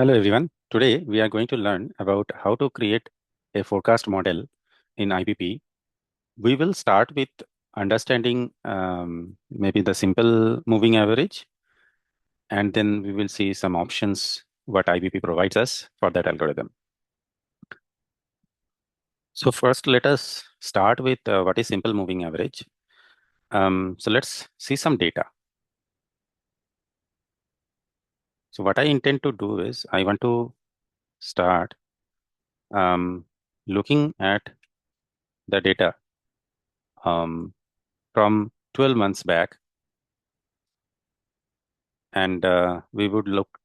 Hello everyone. Today we are going to learn about how to create a forecast model in IBP. We will start with understanding maybe the simple moving average, and then we will see some options what IBP provides us for that algorithm. So first, let us start with what is simple moving average. So let's see some data. So what I intend to do is I want to start um, looking at the data um, from 12 months back, and we would look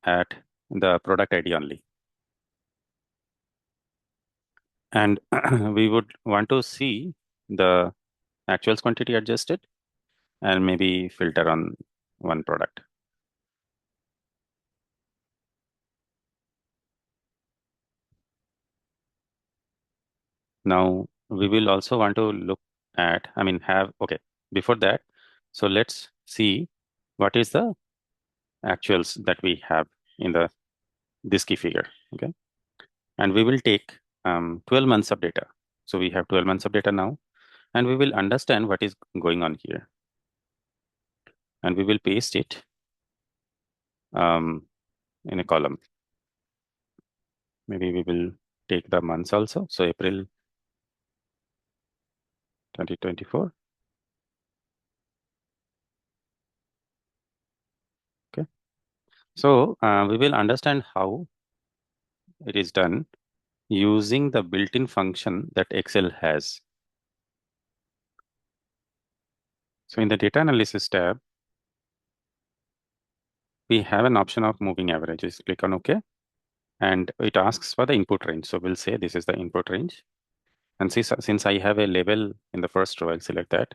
at the product ID only. And we would want to see the actuals quantity adjusted and maybe filter on one product. Now, we will also want to look at, okay, before that, so let's see what is the actuals that we have in this key figure, okay? And we will take 12 months of data. So we have 12 months of data now, and we will understand what is going on here. And we will paste it in a column. Maybe we will take the months also. So April 2024. Okay. So we will understand how it is done using the built-in function that Excel has. So in the data analysis tab, we have an option of moving averages. Click on OK. And it asks for the input range. So we'll say this is the input range. And since I have a label in the first row, I'll select that.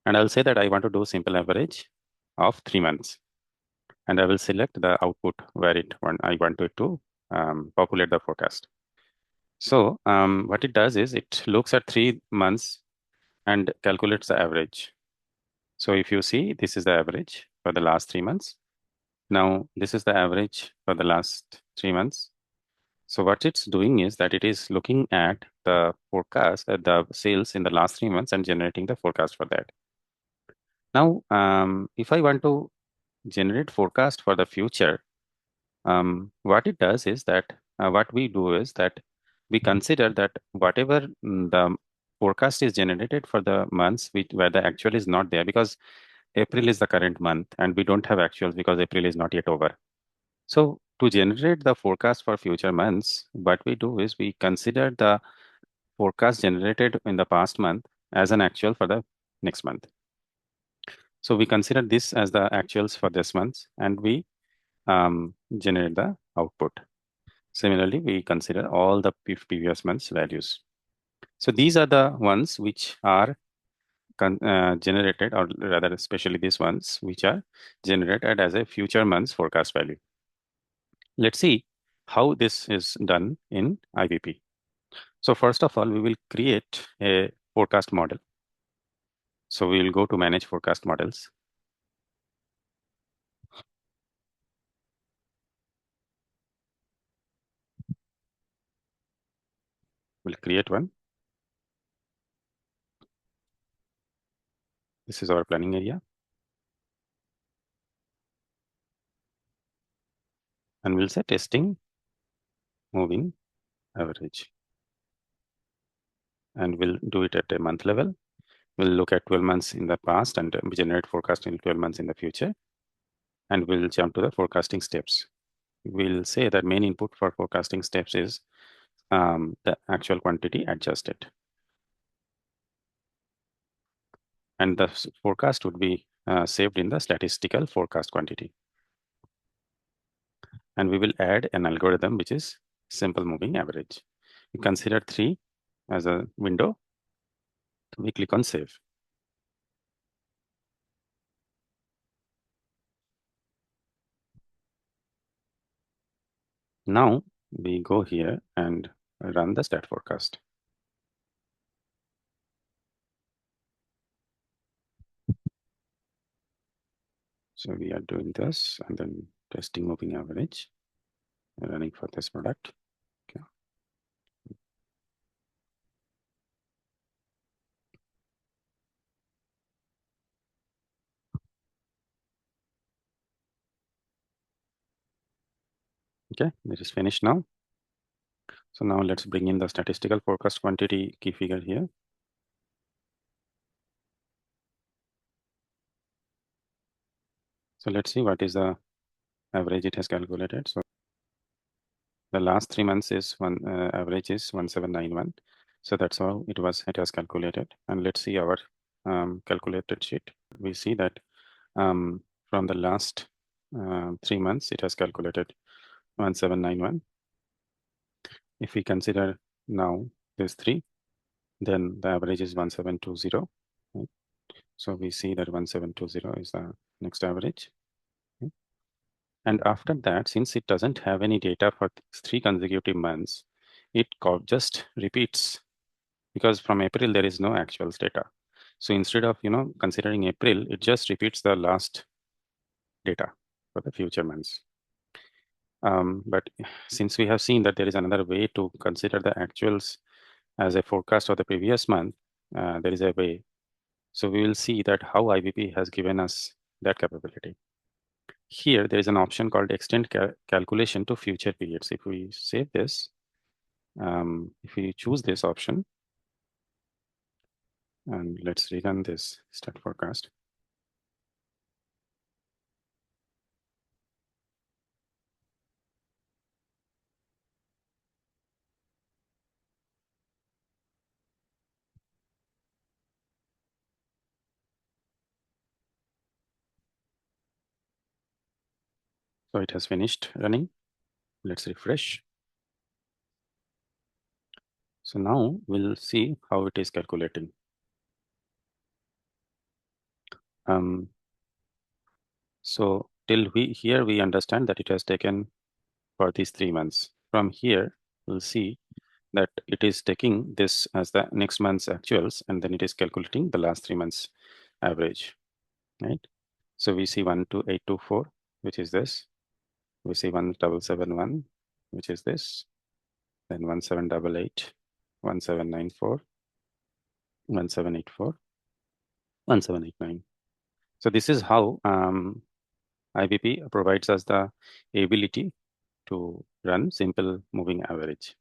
And I'll say that I want to do simple average of 3 months. And I will select the output where I want it to populate the forecast. So what it does is it looks at 3 months and calculates the average. So if you see, this is the average for the last 3 months. Now, this is the average for the last 3 months. So what it's doing is that it is looking at the forecast, the sales in the last 3 months and generating the forecast for that. Now, if I want to generate forecast for the future, what it does is that what we do is that we consider that whatever the forecast is generated for the months where the actual is not there, because April is the current month and we don't have actuals because April is not yet over. So to generate the forecast for future months, what we do is we consider the forecast generated in the past month as an actual for the next month. So we consider this as the actuals for this month and we generate the output. Similarly, we consider all the previous month's values. So these are the ones which are generated, or rather, especially these ones which are generated as a future month's forecast value. Let's see how this is done in IBP. So first of all, we will create a forecast model. So we will go to manage forecast models. We'll create one. This is our planning area. And we'll say testing moving average. And we'll do it at a month level. We'll look at 12 months in the past and generate forecast in 12 months in the future. And we'll jump to the forecasting steps. We'll say that main input for forecasting steps is the actual quantity adjusted. And the forecast would be saved in the statistical forecast quantity. And we will add an algorithm which is simple moving average. We consider 3 as a window. We click on save. Now we go here and run the stat forecast. So we are doing this, and then testing moving average running for this product. Okay. Okay, this is finished now. So now let's bring in the statistical forecast quantity key figure here. So let's see what is the average it has calculated. So the last 3 months is average is 1791. So that's how it has calculated. And let's see our calculated sheet. We see that from the last 3 months, it has calculated 1791. If we consider now this 3, then the average is 1720. Right? So we see that 1720 is the next average. Okay? And after that, since it doesn't have any data for 3 consecutive months, it just repeats, because from April there is no actual data. So instead of considering April, it just repeats the last data for the future months. But since we have seen that there is another way to consider the actuals as a forecast of the previous month, there is a way. So we will see that how IBP has given us that capability. Here, there is an option called extend calculation to future periods. If we save this, if we choose this option, and let's rerun this stat forecast. So it has finished running. Let's refresh. So now we'll see how it is calculating. So till here we understand that it has taken for these 3 months. From here, we'll see that it is taking this as the next month's actuals, and then it is calculating the last 3 months average, right? So we see 12824, which is this. We see 1771, which is this. Then 1788, 1794, 1784, 1789. So this is how IBP provides us the ability to run simple moving average.